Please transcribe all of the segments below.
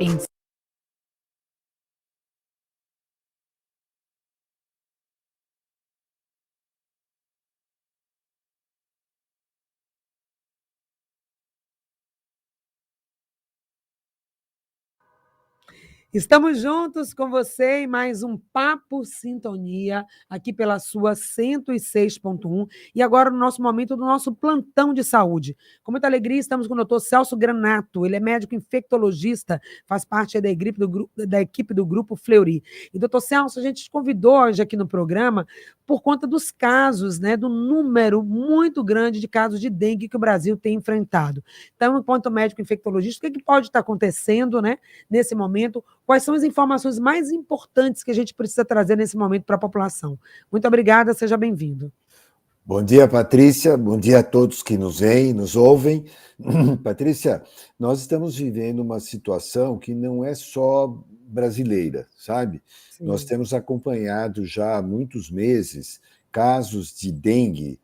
Em Estamos juntos com você em mais um Papo Sintonia, aqui pela sua 106.1. E agora no nosso momento do nosso plantão de saúde. Com muita alegria, estamos com o doutor Celso Granato. Ele é médico infectologista, faz parte da equipe do Grupo Fleury. E, doutor Celso, a gente te convidou hoje aqui no programa por conta dos casos, né, do número muito grande de casos de dengue que o Brasil tem enfrentado. Então, enquanto médico infectologista, o que pode estar acontecendo, né, nesse momento? Quais são as informações mais importantes que a gente precisa trazer nesse momento para a população? Muito obrigada, seja bem-vindo. Bom dia, Patrícia. Bom dia a todos que nos veem, nos ouvem. Patrícia, nós estamos vivendo uma situação que não é só brasileira, sabe? Sim. Nós temos acompanhado já há muitos meses casos de dengue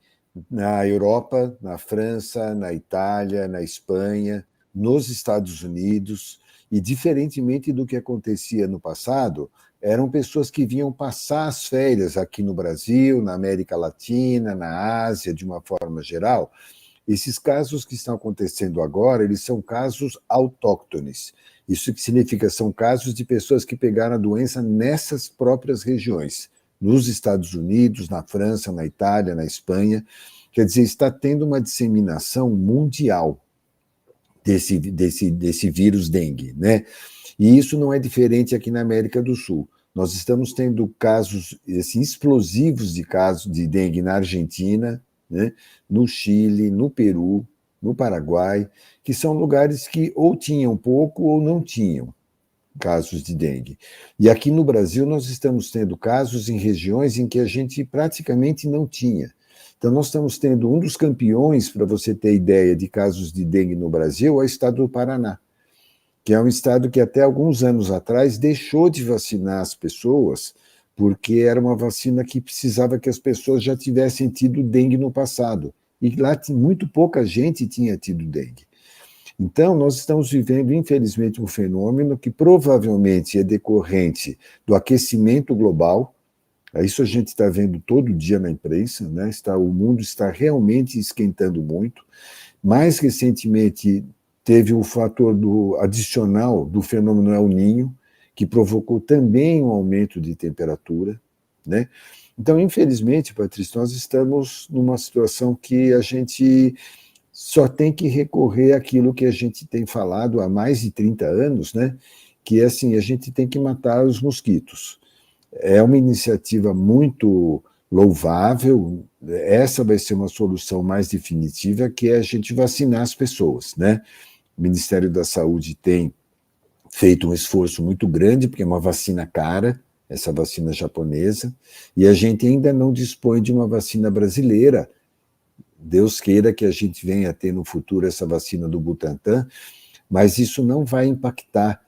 na Europa, na França, na Itália, na Espanha, nos Estados Unidos, e diferentemente do que acontecia no passado, eram pessoas que vinham passar as férias aqui no Brasil, na América Latina, na Ásia, de uma forma geral. Esses casos que estão acontecendo agora, eles são casos autóctones. Isso que significa, são casos de pessoas que pegaram a doença nessas próprias regiões, nos Estados Unidos, na França, na Itália, na Espanha. Quer dizer, está tendo uma disseminação mundial desse vírus dengue, né? E isso não é diferente aqui na América do Sul. Nós estamos tendo casos assim, explosivos de casos de dengue na Argentina, né, no Chile, no Peru, no Paraguai, que são lugares que ou tinham pouco ou não tinham casos de dengue. E aqui no Brasil nós estamos tendo casos em regiões em que a gente praticamente não tinha. Então nós estamos tendo um dos campeões, para você ter ideia, de casos de dengue no Brasil, é o estado do Paraná, que é um estado que até alguns anos atrás deixou de vacinar as pessoas, porque era uma vacina que precisava que as pessoas já tivessem tido dengue no passado. E lá muito pouca gente tinha tido dengue. Então, nós estamos vivendo, infelizmente, um fenômeno que provavelmente é decorrente do aquecimento global. Isso a gente está vendo todo dia na imprensa, né? O mundo está realmente esquentando muito. Mais recentemente, teve o fator adicional do fenômeno El Niño, que provocou também um aumento de temperatura, né? Então, infelizmente, Patrícia, nós estamos numa situação que a gente só tem que recorrer àquilo que a gente tem falado há mais de 30 anos, né? Que é assim, a gente tem que matar os mosquitos. É uma iniciativa muito louvável, essa vai ser uma solução mais definitiva, que é a gente vacinar as pessoas, né? O Ministério da Saúde tem feito um esforço muito grande, porque é uma vacina cara, essa vacina japonesa, e a gente ainda não dispõe de uma vacina brasileira. Deus queira que a gente venha a ter no futuro essa vacina do Butantan, mas isso não vai impactar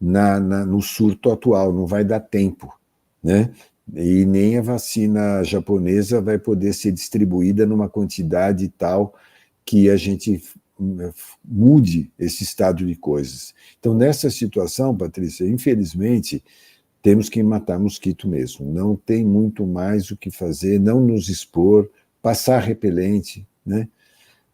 no surto atual, não vai dar tempo, né? E nem a vacina japonesa vai poder ser distribuída numa quantidade tal que a gente mude esse estado de coisas. Então, nessa situação, Patrícia, infelizmente, temos que matar mosquito mesmo. Não tem muito mais o que fazer, não nos expor, passar repelente, né?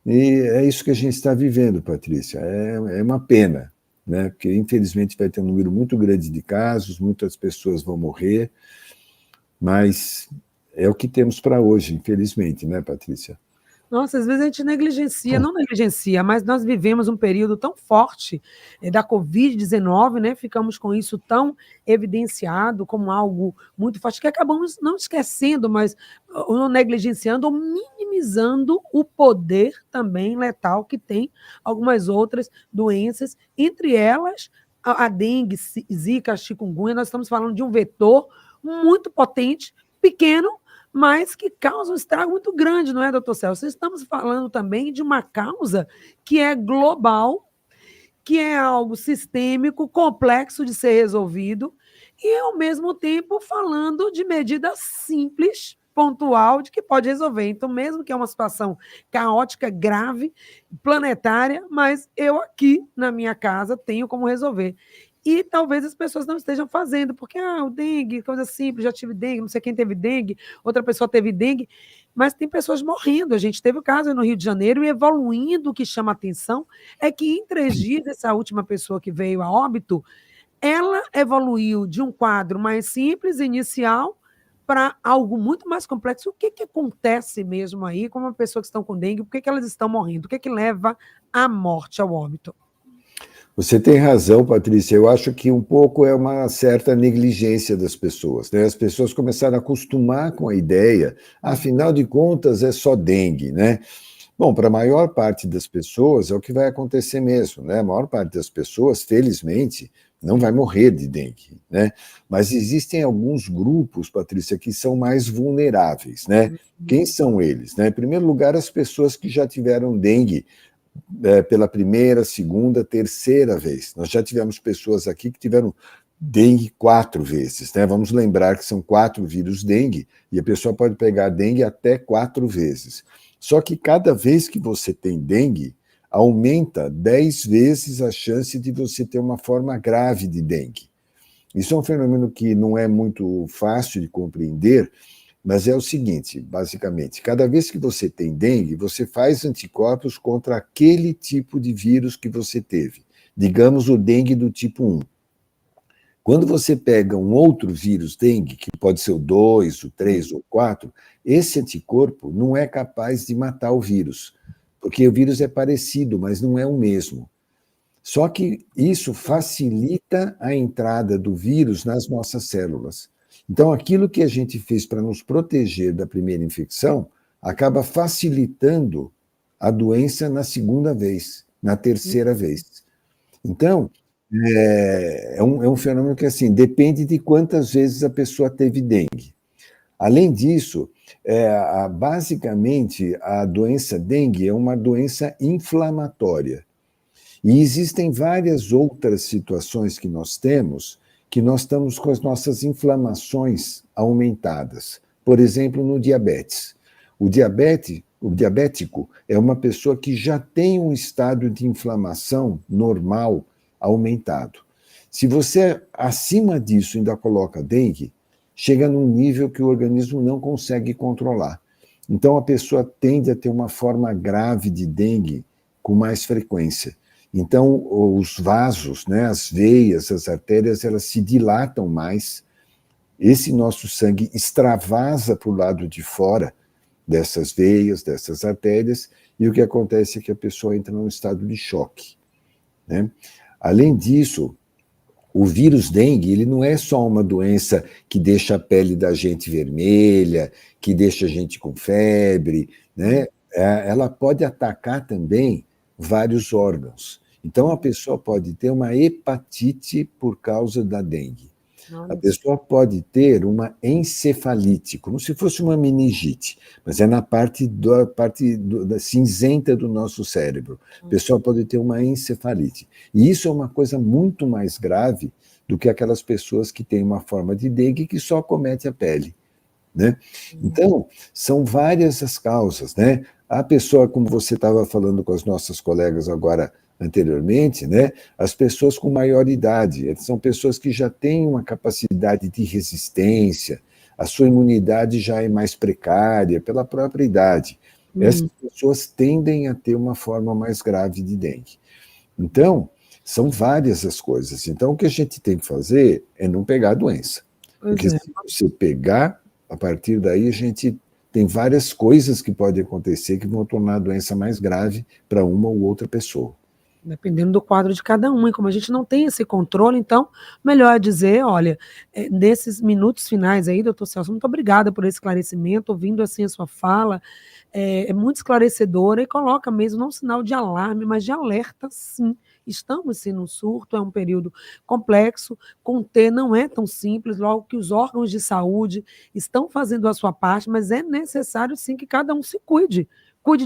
E é isso que a gente está vivendo, Patrícia. É uma pena, né? Porque, infelizmente, vai ter um número muito grande de casos, muitas pessoas vão morrer, mas é o que temos para hoje, infelizmente, né, Patrícia? Nossa, às vezes a gente negligencia, não negligencia, mas nós vivemos um período tão forte da Covid-19, né? Ficamos com isso tão evidenciado como algo muito forte, que acabamos não esquecendo, mas não negligenciando ou minimizando o poder também letal que tem algumas outras doenças, entre elas a dengue, zika, chikungunya. Nós estamos falando de um vetor muito potente, pequeno, mas que causa um estrago muito grande, não é, doutor Celso? Estamos falando também de uma causa que é global, que é algo sistêmico, complexo de ser resolvido, e, ao mesmo tempo, falando de medida simples, pontual, de que pode resolver. Então, mesmo que é uma situação caótica, grave, planetária, mas eu aqui, na minha casa, tenho como resolver. e talvez as pessoas não estejam fazendo, porque o dengue, coisa simples, já tive dengue, não sei quem teve dengue, outra pessoa teve dengue, mas tem pessoas morrendo. A gente teve o caso no Rio de Janeiro e evoluindo. O que chama atenção é que em 3 dias, essa última pessoa que veio a óbito, ela evoluiu de um quadro mais simples, inicial, para algo muito mais complexo. O que, que acontece mesmo aí com uma pessoa que está com dengue? Por que, que elas estão morrendo? O que, que leva à morte, ao óbito? Você tem razão, Patrícia. Eu acho que um pouco é uma certa negligência das pessoas, né? As pessoas começaram a acostumar com a ideia, afinal de contas, é só dengue, né? Bom, para a maior parte das pessoas é o que vai acontecer mesmo, né? A maior parte das pessoas, felizmente, não vai morrer de dengue, né? Mas existem alguns grupos, Patrícia, que são mais vulneráveis, né? Quem são eles, né? Em primeiro lugar, as pessoas que já tiveram dengue pela primeira, segunda, terceira vez. Nós já tivemos pessoas aqui que tiveram dengue 4 vezes, né? Vamos lembrar que são 4 vírus dengue e a pessoa pode pegar dengue até 4 vezes. Só que cada vez que você tem dengue, aumenta 10 vezes a chance de você ter uma forma grave de dengue. Isso é um fenômeno que não é muito fácil de compreender, mas é o seguinte, basicamente, cada vez que você tem dengue, você faz anticorpos contra aquele tipo de vírus que você teve. Digamos o dengue do tipo 1. Quando você pega um outro vírus dengue, que pode ser o 2, o 3 ou o 4, esse anticorpo não é capaz de matar o vírus, porque o vírus é parecido, mas não é o mesmo. Só que isso facilita a entrada do vírus nas nossas células. Então, aquilo que a gente fez para nos proteger da primeira infecção acaba facilitando a doença na segunda vez, na terceira vez. Então, é um fenômeno que, assim, depende de quantas vezes a pessoa teve dengue. Além disso, basicamente, a doença dengue é uma doença inflamatória. E existem várias outras situações que nós estamos com as nossas inflamações aumentadas. Por exemplo, no diabetes. O diabético é uma pessoa que já tem um estado de inflamação normal aumentado. Se você, acima disso, ainda coloca dengue, chega num nível que o organismo não consegue controlar. Então, a pessoa tende a ter uma forma grave de dengue com mais frequência. Então, os vasos, né, as veias, as artérias, elas se dilatam mais, esse nosso sangue extravasa para o lado de fora dessas veias, dessas artérias, e o que acontece é que a pessoa entra num estado de choque, né? Além disso, o vírus dengue, ele não é só uma doença que deixa a pele da gente vermelha, que deixa a gente com febre, né? Ela pode atacar também vários órgãos. Então, a pessoa pode ter uma hepatite por causa da dengue. A pessoa pode ter uma encefalite, como se fosse uma meningite, mas é na parte da cinzenta do nosso cérebro. A pessoa pode ter uma encefalite. E isso é uma coisa muito mais grave do que aquelas pessoas que têm uma forma de dengue que só comete a pele, né? Então, são várias as causas, né? A pessoa, como você estava falando com as nossas colegas agora anteriormente, né? As pessoas com maior idade, são pessoas que já têm uma capacidade de resistência, a sua imunidade já é mais precária pela própria idade. Essas pessoas tendem a ter uma forma mais grave de dengue. Então, são várias as coisas. Então, o que a gente tem que fazer é não pegar a doença. Porque se você pegar, a partir daí a gente tem várias coisas que podem acontecer que vão tornar a doença mais grave para uma ou outra pessoa. Dependendo do quadro de cada um, e como a gente não tem esse controle, então, melhor é dizer, olha, nesses minutos finais aí, doutor Celso, muito obrigada por esse esclarecimento, ouvindo assim a sua fala, é muito esclarecedora e coloca mesmo, não um sinal de alarme, mas de alerta, sim. Estamos sim num surto, é um período complexo, conter não é tão simples, logo que os órgãos de saúde estão fazendo a sua parte, mas é necessário sim que cada um se cuide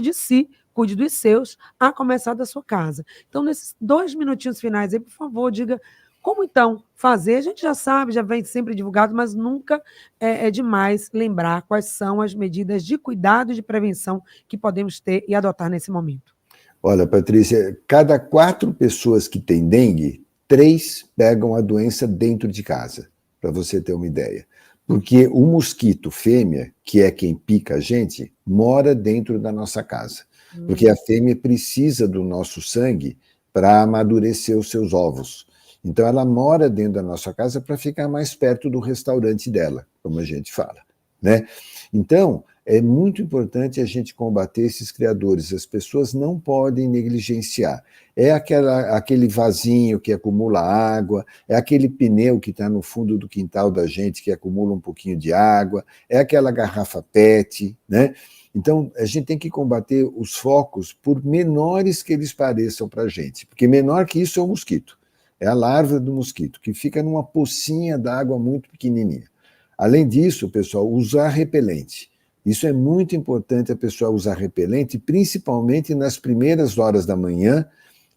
de si, cuide dos seus, a começar da sua casa. Então, nesses 2 minutinhos finais aí, por favor, diga como então fazer. A gente já sabe, já vem sempre divulgado, mas nunca é demais lembrar quais são as medidas de cuidado e de prevenção que podemos ter e adotar nesse momento. Olha, Patrícia, cada 4 pessoas que têm dengue, 3 pegam a doença dentro de casa, para você ter uma ideia. Porque o mosquito fêmea, que é quem pica a gente, mora dentro da nossa casa. Porque a fêmea precisa do nosso sangue para amadurecer os seus ovos. Então ela mora dentro da nossa casa para ficar mais perto do restaurante dela, como a gente fala, né? Então, é muito importante a gente combater esses criadores. As pessoas não podem negligenciar. É aquele vasinho que acumula água, é aquele pneu que está no fundo do quintal da gente que acumula um pouquinho de água, é aquela garrafa PET, né? Então, a gente tem que combater os focos, por menores que eles pareçam para a gente, porque menor que isso é o mosquito. É a larva do mosquito, que fica numa pocinha d'água muito pequenininha. Além disso, pessoal, usar repelente. Isso é muito importante a pessoa usar repelente, principalmente nas primeiras horas da manhã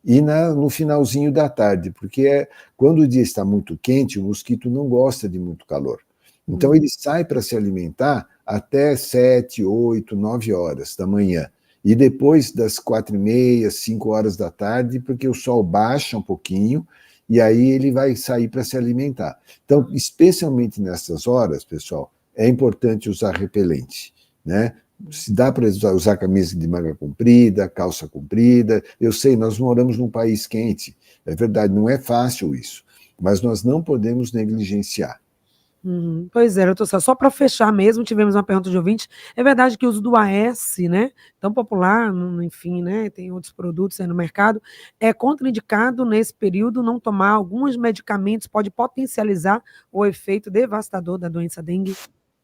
e no finalzinho da tarde, porque quando o dia está muito quente, o mosquito não gosta de muito calor. Então ele sai para se alimentar até 7, 8, 9 horas da manhã. E depois das 4h30, 5 horas da tarde, porque o sol baixa um pouquinho, e aí ele vai sair para se alimentar. Então, especialmente nessas horas, pessoal, é importante usar repelente, né? Se dá para usar camisa de manga comprida, calça comprida. Eu sei, nós moramos num país quente, é verdade, não é fácil isso, mas nós não podemos negligenciar. Pois é, doutor Celso, só para fechar mesmo, tivemos uma pergunta de ouvinte. É verdade que o uso do AS, né, tão popular, enfim, né, tem outros produtos aí no mercado, é contraindicado nesse período não tomar alguns medicamentos, pode potencializar o efeito devastador da doença dengue?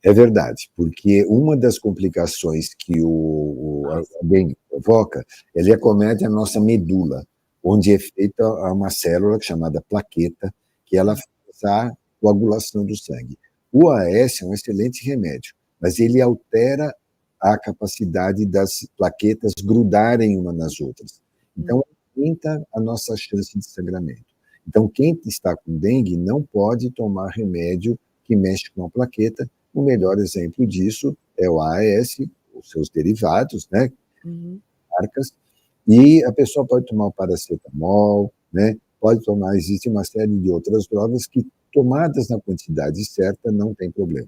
É verdade, porque uma das complicações que a dengue provoca, ele acomete a nossa medula, onde é feita uma célula chamada plaqueta, que ela faz a coagulação do sangue. O AS é um excelente remédio, mas ele altera a capacidade das plaquetas grudarem uma nas outras. Então, aumenta a nossa chance de sangramento. Então, quem está com dengue não pode tomar remédio que mexe com a plaqueta. O melhor exemplo disso é o AAS, os seus derivados, né, marcas, e a pessoa pode tomar o paracetamol, né, pode tomar, existe uma série de outras drogas que, tomadas na quantidade certa, não tem problema.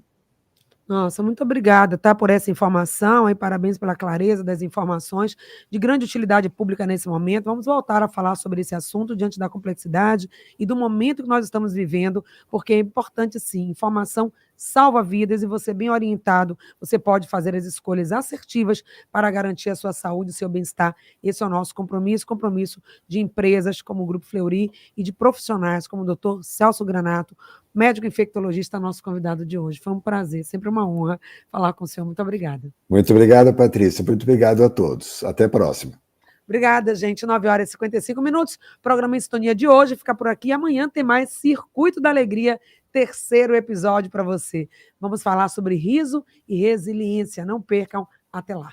Nossa, muito obrigada, tá, por essa informação e parabéns pela clareza das informações de grande utilidade pública nesse momento. Vamos voltar a falar sobre esse assunto diante da complexidade e do momento que nós estamos vivendo, porque é importante sim, informação salva vidas e você bem orientado, você pode fazer as escolhas assertivas para garantir a sua saúde e seu bem-estar. Esse é o nosso compromisso de empresas como o Grupo Fleury e de profissionais como o Dr. Celso Granato, médico infectologista, nosso convidado de hoje. Foi um prazer, sempre uma honra falar com o senhor. Muito obrigada. Muito obrigado, Patrícia. Muito obrigado a todos. Até a próxima. Obrigada, gente. 9h55. O programa em Sintonia de hoje fica por aqui. Amanhã tem mais Circuito da Alegria, terceiro episódio para você. Vamos falar sobre riso e resiliência. Não percam. Até lá.